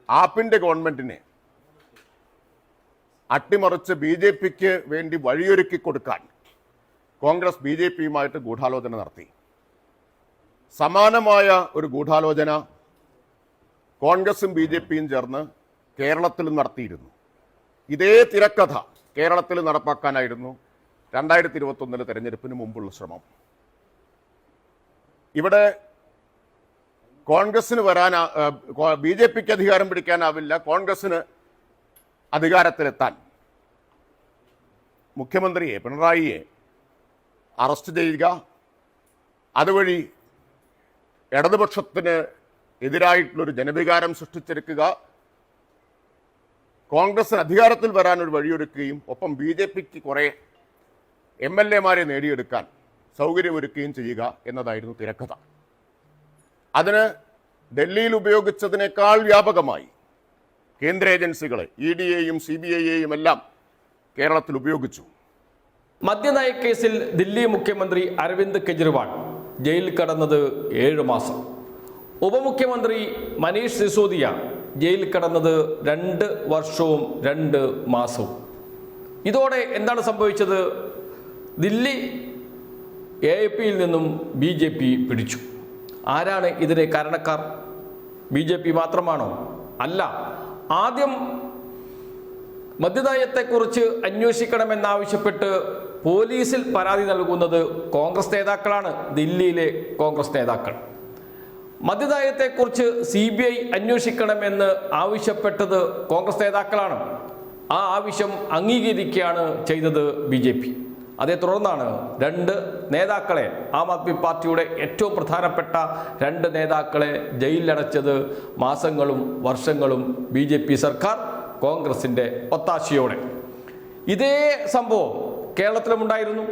ആപ്പിന്റെ ഗവൺമെന്റിനെ അട്ടിമറിച്ച് BJPക്ക് വേണ്ടി വഴിയൊരുക്കി കൊടുക്കാൻ കോൺഗ്രസ് BJPയുമായിട്ട് ഗൂഢാലോചന നടത്തി. സമാനമായ ഒരു ഗൂഢാലോചന കോൺഗ്രസും BJPയും ചേർന്ന് കേരളത്തിൽ നടത്തിയിരുന്നു. ഇതേ തിരക്കഥ കേരളത്തിൽ നടപ്പാക്കാനായിരുന്നു 2021 തെരഞ്ഞെടുപ്പിന് മുമ്പുള്ള ശ്രമം. ഇവിടെ കോൺഗ്രസിന് BJPക്ക് അധികാരം പിടിക്കാനാവില്ല, കോൺഗ്രസിന് അധികാരത്തിലെത്താൻ മുഖ്യമന്ത്രിയെ പിണറായിയെ അറസ്റ്റ് ചെയ്യുക, അതുവഴി ഇടതുപക്ഷത്തിന് എതിരായിട്ടുള്ളൊരു ജനവികാരം സൃഷ്ടിച്ചെടുക്കുക, കോൺഗ്രസിന് അധികാരത്തിൽ വരാനൊരു വഴിയൊരുക്കുകയും ഒപ്പം BJPക്ക് കുറേ MLA-മാരെ നേടിയെടുക്കാൻ സൗകര്യമൊരുക്കുകയും ചെയ്യുക എന്നതായിരുന്നു തിരക്കഥ. അതിന് ഡൽഹിയിൽ ഉപയോഗിച്ചതിനേക്കാൾ വ്യാപകമായി കേന്ദ്ര ഏജൻസികളെ EDയെയും CBIയെയും എല്ലാം കേരളത്തിൽ ഉപയോഗിച്ചു. മദ്യനയക്കേസിൽ ദില്ലി മുഖ്യമന്ത്രി അരവിന്ദ് കെജ്രിവാൾ ജയിലിൽ കടന്നത് 7 മാസം. ഉപമുഖ്യമന്ത്രി മനീഷ് സിസോദിയ ജയിലിൽ കടന്നത് 2 വർഷവും 2 മാസവും. ഇതോടെ എന്താണ് സംഭവിച്ചത്? ദില്ലി AAPയിൽ നിന്നും BJP പിടിച്ചു. ആരാണ് ഇതിന് കാരണക്കാർ? BJP മാത്രമാണോ? അല്ല. ആദ്യം മദ്യനയത്തെക്കുറിച്ച് അന്വേഷിക്കണമെന്നാവശ്യപ്പെട്ട് പോലീസിൽ പരാതി നൽകുന്നത് കോൺഗ്രസ് നേതാക്കളാണ്. ദില്ലിയിലെ കോൺഗ്രസ് നേതാക്കൾ മദ്യനയത്തെക്കുറിച്ച് CBI അന്വേഷിക്കണമെന്ന് ആവശ്യപ്പെട്ടത് കോൺഗ്രസ് നേതാക്കളാണ്. ആ ആവശ്യം അംഗീകരിക്കുകയാണ് ചെയ്തത് BJP. അതേ തുടർന്നാണ് 2 നേതാക്കളെ, ആം ആദ്മി പാർട്ടിയുടെ ഏറ്റവും പ്രധാനപ്പെട്ട 2 നേതാക്കളെ ജയിലിലടച്ചത്. മാസങ്ങളും വർഷങ്ങളും BJP സർക്കാർ കോൺഗ്രസിൻ്റെ ഒത്താശയോടെ. ഇതേ സംഭവം കേരളത്തിലുമുണ്ടായിരുന്നു.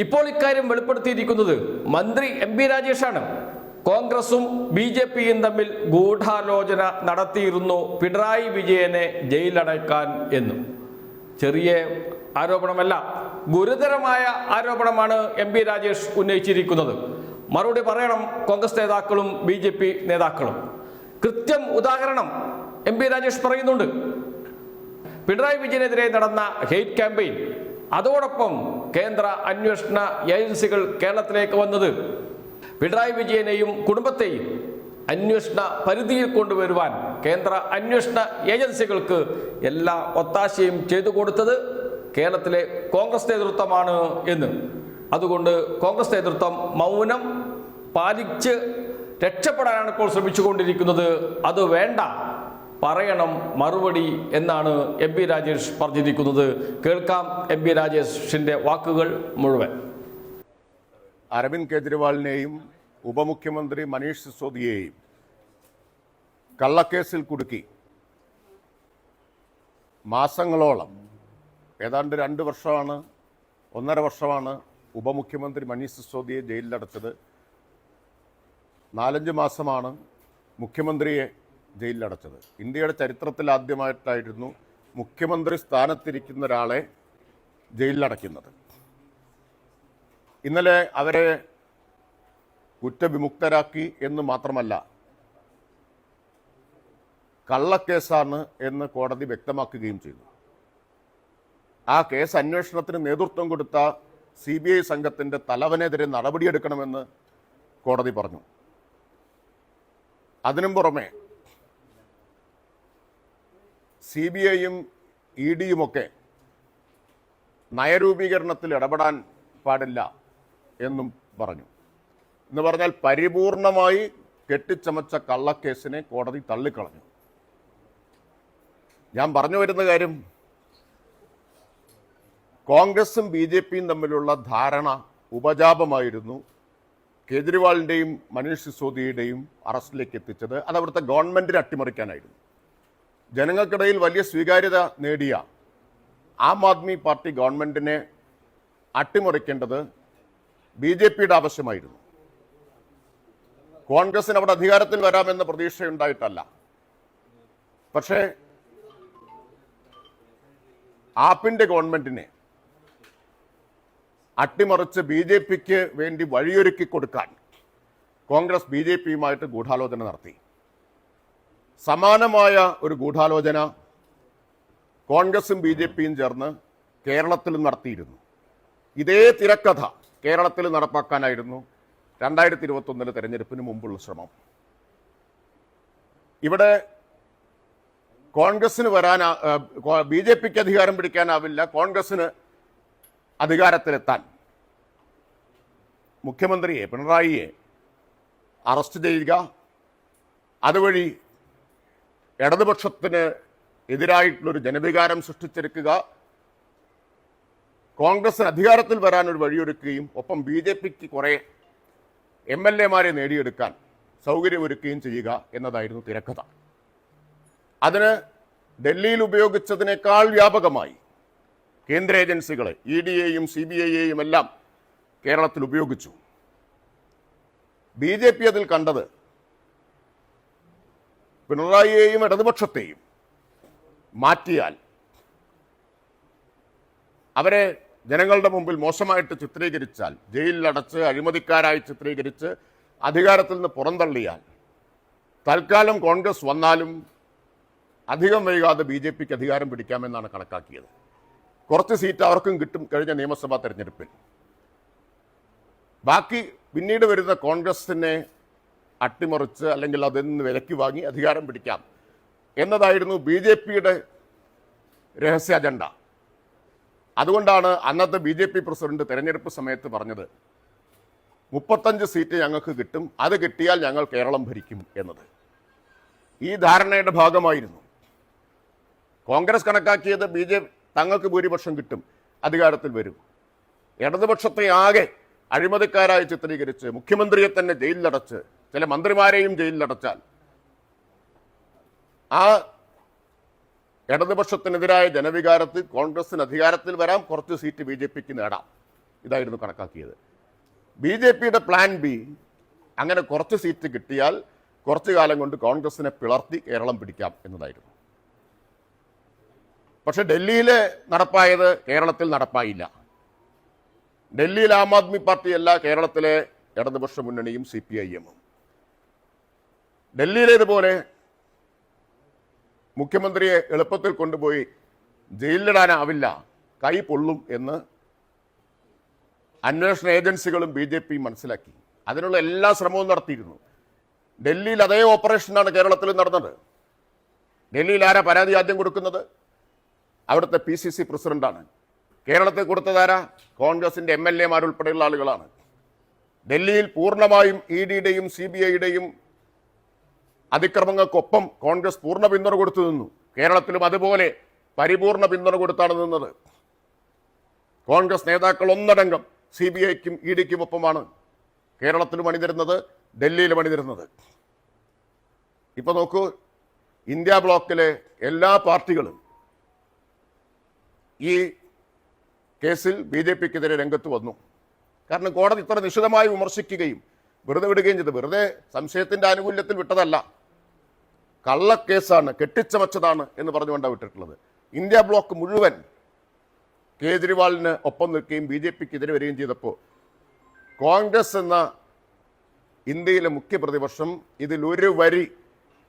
ഇപ്പോൾ ഇക്കാര്യം വെളിപ്പെടുത്തിയിരിക്കുന്നത് മന്ത്രി MP രാജേഷാണ്. കോൺഗ്രസും BJPയും തമ്മിൽ ഗൂഢാലോചന നടത്തിയിരുന്നു പിണറായി വിജയനെ ജയിലടക്കാൻ എന്നും. ചെറിയ ആരോപണമല്ല, ഗുരുതരമായ ആരോപണമാണ് MP രാജേഷ് ഉന്നയിച്ചിരിക്കുന്നത്. മറുപടി പറയണം കോൺഗ്രസ് നേതാക്കളും BJP നേതാക്കളും. കൃത്യം ഉദാഹരണം MP രാജേഷ് പറയുന്നുണ്ട്. പിണറായി വിജയനെതിരെ നടന്ന ഹെയ്റ്റ് ക്യാമ്പയിൻ, അതോടൊപ്പം കേന്ദ്ര അന്വേഷണ ഏജൻസികൾ കേരളത്തിലേക്ക് വന്നത് പിണറായി വിജയനെയും കുടുംബത്തെയും അന്വേഷണ പരിധിയിൽ കൊണ്ടുവരുവാൻ കേന്ദ്ര അന്വേഷണ ഏജൻസികൾക്ക് എല്ലാ ഒത്താശയും ചെയ്തു കൊടുത്തത് കേരളത്തിലെ കോൺഗ്രസ് നേതൃത്വമാണ് എന്ന്. അതുകൊണ്ട് കോൺഗ്രസ് നേതൃത്വം മൗനം പാലിച്ച് രക്ഷപ്പെടാനാണ് ഇപ്പോൾ ശ്രമിച്ചുകൊണ്ടിരിക്കുന്നത്. അത് വേണ്ട, പറയണം മറുപടി എന്നാണ് MP രാജേഷ് പറഞ്ഞിരിക്കുന്നത്. കേൾക്കാം MP രാജേഷിന്റെ വാക്കുകൾ മുഴുവൻ. അരവിന്ദ് കെജ്രിവാളിനെയും ഉപമുഖ്യമന്ത്രി മനീഷ് സിസോദിയെയും കള്ളക്കേസിൽ കുടുക്കി മാസങ്ങളോളം, ഏതാണ്ട് 2 വർഷമാണ്, 1.5 വർഷമാണ് ഉപമുഖ്യമന്ത്രി മനീഷ് സിസോദിയെ ജയിലിലടച്ചത്. 4-5 മാസമാണ് മുഖ്യമന്ത്രിയെ ജയിലിലടച്ചത്. ഇന്ത്യയുടെ ചരിത്രത്തിൽ ആദ്യമായിട്ടായിരുന്നു മുഖ്യമന്ത്രി സ്ഥാനത്തിരിക്കുന്ന ഒരാളെ ജയിലിലടയ്ക്കുന്നത്. ഇന്നലെ അവരെ കുറ്റവിമുക്തരാക്കി എന്ന് മാത്രമല്ല, കള്ളക്കേസാണ് എന്ന് കോടതി വ്യക്തമാക്കുകയും ചെയ്തു. ആ കേസ് അന്വേഷണത്തിന് നേതൃത്വം കൊടുത്ത CBI സംഘത്തിൻ്റെ തലവനെതിരെ നടപടിയെടുക്കണമെന്ന് കോടതി പറഞ്ഞു. അതിനും പുറമെ CBIയും EDയുമൊക്കെ നയരൂപീകരണത്തിൽ ഇടപെടാൻ പാടില്ല എന്നും പറഞ്ഞു. എന്ന് പറഞ്ഞാൽ പരിപൂർണമായി കെട്ടിച്ചമച്ച കള്ളക്കേസിനെ കോടതി തള്ളിക്കളഞ്ഞു. ഞാൻ പറഞ്ഞു വരുന്ന കാര്യം, കോൺഗ്രസും BJPയും തമ്മിലുള്ള ധാരണ ഉപജാപമായിരുന്നു കേജ്രിവാളിൻ്റെയും മനീഷ് സിസോദിയുടെയും അറസ്റ്റിലേക്ക് എത്തിച്ചത്. അത് അവിടുത്തെ ഗവൺമെൻറ്റിനെ അട്ടിമറിക്കാനായിരുന്നു. ജനങ്ങൾക്കിടയിൽ വലിയ സ്വീകാര്യത നേടിയ ആം ആദ്മി പാർട്ടി ഗവൺമെൻറ്റിനെ അട്ടിമറിക്കേണ്ടത് BJPയുടെ ആവശ്യമായിരുന്നു. കോൺഗ്രസിന് അവിടെ അധികാരത്തിൽ വരാമെന്ന പ്രതീക്ഷയുണ്ടായിട്ടല്ല. പക്ഷേ ആപ്പിന്റെ ഗവൺമെന്റിനെ അട്ടിമറിച്ച് BJPക്ക് വേണ്ടി വഴിയൊരുക്കി കൊടുക്കാൻ കോൺഗ്രസ് BJPയുമായിട്ട് ഗൂഢാലോചന നടത്തി. സമാനമായ ഒരു ഗൂഢാലോചന കോൺഗ്രസും BJPയും ചേർന്ന് കേരളത്തിൽ നടത്തിയിരുന്നു. ഇതേ തിരക്കഥ കേരളത്തിൽ നടപ്പാക്കാനായിരുന്നു 2021 തെരഞ്ഞെടുപ്പിന് മുമ്പുള്ള ശ്രമം. ഇവിടെ കോൺഗ്രസിന് BJPക്ക് അധികാരം പിടിക്കാനാവില്ല. കോൺഗ്രസിന് അധികാരത്തിലെത്താൻ മുഖ്യമന്ത്രിയെ പിണറായിയെ അറസ്റ്റ് ചെയ്യുക, അതുവഴി ഇടതുപക്ഷത്തിന് എതിരായിട്ടുള്ളൊരു ജനവികാരം സൃഷ്ടിച്ചെടുക്കുക, കോൺഗ്രസിന് അധികാരത്തിൽ വരാനൊരു വഴിയൊരുക്കുകയും ഒപ്പം BJPക്ക് കുറേ MLA-മാരെ നേടിയെടുക്കാൻ സൗകര്യമൊരുക്കുകയും ചെയ്യുക എന്നതായിരുന്നു തിരക്കഥ. അതിന് ഡൽഹിയിൽ ഉപയോഗിച്ചതിനേക്കാൾ വ്യാപകമായി കേന്ദ്ര ഏജൻസികളെ ED-യെയും CBI-യെയും എല്ലാം കേരളത്തിൽ ഉപയോഗിച്ചു. BJP അതിൽ കണ്ടത് പിണറായിയെയും ഇടതുപക്ഷത്തെയും മാറ്റിയാൽ അവരെ ജനങ്ങളുടെ മുമ്പിൽ മോശമായിട്ട് ചിത്രീകരിച്ചാൽ, ജയിലിലടച്ച് അഴിമതിക്കാരായി ചിത്രീകരിച്ച് അധികാരത്തിൽ നിന്ന് പുറന്തള്ളിയാൽ തൽക്കാലം കോൺഗ്രസ് വന്നാലും അധികം വൈകാതെ BJPക്ക് അധികാരം പിടിക്കാമെന്നാണ് കണക്കാക്കിയത്. കുറച്ച് സീറ്റ് അവർക്കും കിട്ടും കഴിഞ്ഞ നിയമസഭാ തെരഞ്ഞെടുപ്പിൽ. ബാക്കി പിന്നീട് വരുന്ന കോൺഗ്രസിനെ അട്ടിമറിച്ച് അല്ലെങ്കിൽ അതിൽ നിന്ന് വിലക്ക് വാങ്ങി അധികാരം പിടിക്കാം എന്നതായിരുന്നു BJPയുടെ രഹസ്യ അജണ്ട. അതുകൊണ്ടാണ് അന്നത്തെ BJP പ്രസിഡന്റ് തെരഞ്ഞെടുപ്പ് സമയത്ത് പറഞ്ഞത് 35 സീറ്റ് ഞങ്ങൾക്ക് കിട്ടും, അത് കിട്ടിയാൽ ഞങ്ങൾ കേരളം ഭരിക്കും എന്നത്. ഈ ധാരണയുടെ ഭാഗമായിരുന്നു. കോൺഗ്രസ് കണക്കാക്കിയത് തങ്ങൾക്ക് ഭൂരിപക്ഷം കിട്ടും, അധികാരത്തിൽ വരും. ഇടതുപക്ഷത്തെ ആകെ അഴിമതിക്കാരായി ചിത്രീകരിച്ച് മുഖ്യമന്ത്രിയെ തന്നെ ജയിലിലടച്ച് ചില മന്ത്രിമാരെയും ജയിലിലടച്ചാൽ ആ ഇടതുപക്ഷത്തിനെതിരായ ജനവികാരത്തിൽ കോൺഗ്രസിന് അധികാരത്തിൽ വരാം, കുറച്ച് സീറ്റ് BJPക്ക് നേടാം. ഇതായിരുന്നു കണക്കാക്കിയത്. BJPയുടെ പ്ലാൻ ബി അങ്ങനെ കുറച്ച് സീറ്റ് കിട്ടിയാൽ കുറച്ചു കാലം കൊണ്ട് കോൺഗ്രസിനെ പിളർത്തി കേരളം പിടിക്കാം എന്നതായിരുന്നു. പക്ഷെ ഡൽഹിയിൽ നടപ്പായത് കേരളത്തിൽ നടപ്പായില്ല. ഡൽഹിയിൽ ആം ആദ്മി പാർട്ടിയല്ല, കേരളത്തിലെ ഇടതുപക്ഷ മുന്നണിയും CPIM-ഉം. ഡൽഹിയിലേതുപോലെ മുഖ്യമന്ത്രിയെ എളുപ്പത്തിൽ കൊണ്ടുപോയി ജയിലിലിടാനാവില്ല, കൈ പൊള്ളും എന്ന് അന്വേഷണ ഏജൻസികളും BJPയും മനസ്സിലാക്കി. അതിനുള്ള എല്ലാ ശ്രമവും നടത്തിയിരുന്നു. ഡൽഹിയിൽ അതേ ഓപ്പറേഷനാണ് കേരളത്തിൽ നടന്നത്. ഡൽഹിയിൽ ആരാ പരാതി ആദ്യം കൊടുക്കുന്നത്? അവിടുത്തെ PCC പ്രസിഡന്റാണ്. കേരളത്തിൽ കൊടുത്തതാരാ? കോൺഗ്രസിന്റെ MLA-മാരുൾപ്പെടെയുള്ള ആളുകളാണ്. ഡൽഹിയിൽ പൂർണ്ണമായും ED-യുടെയും CBI-യുടെയും അതിക്രമങ്ങൾക്കൊപ്പം കോൺഗ്രസ് പൂർണ്ണ പിന്തുണ കൊടുത്തു നിന്നു. കേരളത്തിലും അതുപോലെ പരിപൂർണ പിന്തുണ കൊടുത്താണ് നിന്നത്. കോൺഗ്രസ് നേതാക്കൾ ഒന്നടങ്കം CBI-ക്കും ED-ക്കും ഒപ്പമാണ് കേരളത്തിലും അണിനിരുന്നത്, ഡൽഹിയിലും അണിനിരുന്നത്. ഇപ്പൊ നോക്കൂ, ഇന്ത്യ ബ്ലോക്കിലെ എല്ലാ പാർട്ടികളും ഈ കേസിൽ BJPക്കെതിരെ രംഗത്ത് വന്നു. കാരണം കോടതി ഇത്ര നിശിതമായി വിമർശിക്കുകയും വെറുതെ വിടുകയും ചെയ്തു. വെറുതെ സംശയത്തിന്റെ ആനുകൂല്യത്തിൽ വിട്ടതല്ല, കള്ളക്കേസാണ്, കെട്ടിച്ചമച്ചതാണ് എന്ന് പറഞ്ഞുകൊണ്ടാണ് വിട്ടിട്ടുള്ളത്. ഇന്ത്യ ബ്ലോക്ക് മുഴുവൻ കേജ്രിവാളിന് ഒപ്പം നിൽക്കുകയും BJPക്കെതിരെ വരികയും ചെയ്തപ്പോൾ കോൺഗ്രസ് എന്ന ഇന്ത്യയിലെ മുഖ്യ പ്രതിപക്ഷം ഇതിലൊരു വരി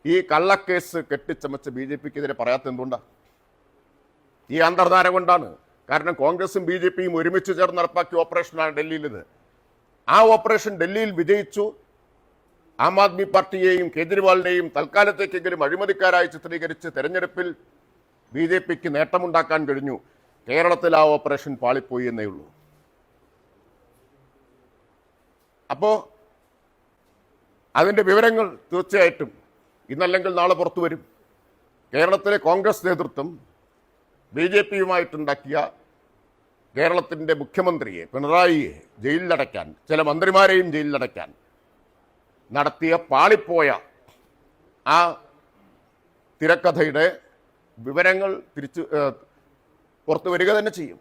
ഈ കള്ളക്കേസ് കെട്ടിച്ചമച്ച് BJPക്കെതിരെ പറയാത്ത എന്തുകൊണ്ടാണ്? ഈ അന്തർധാര കൊണ്ടാണ്. കാരണം കോൺഗ്രസും BJPയും ഒരുമിച്ച് ചേർന്ന് നടപ്പാക്കിയ ഓപ്പറേഷനാണ് ഡൽഹിയിലിത്. ആ ഓപ്പറേഷൻ ഡൽഹിയിൽ വിജയിച്ചു. ആം ആദ്മി പാർട്ടിയെയും കേജ്രിവാളിനെയും തൽക്കാലത്തേക്കെങ്കിലും അഴിമതിക്കാരായി ചിത്രീകരിച്ച് തെരഞ്ഞെടുപ്പിൽ BJPക്ക് നേട്ടമുണ്ടാക്കാൻ കഴിഞ്ഞു. കേരളത്തിൽ ആ ഓപ്പറേഷൻ പാളിപ്പോയി എന്നേ ഉള്ളൂ. അപ്പോൾ അതിൻ്റെ വിവരങ്ങൾ തീർച്ചയായിട്ടും ഇന്നല്ലെങ്കിൽ നാളെ പുറത്തു വരും. കേരളത്തിലെ കോൺഗ്രസ് നേതൃത്വം BJPയുമായിട്ടുണ്ടാക്കിയ കേരളത്തിൻ്റെ മുഖ്യമന്ത്രിയെ പിണറായിയെ ജയിലിലടയ്ക്കാൻ, ചില മന്ത്രിമാരെയും ജയിലിലടയ്ക്കാൻ നടത്തിയ പാളിപ്പോയ ആ തിരക്കഥയുടെ വിവരങ്ങൾ പുറത്തു വരിക തന്നെ ചെയ്യും.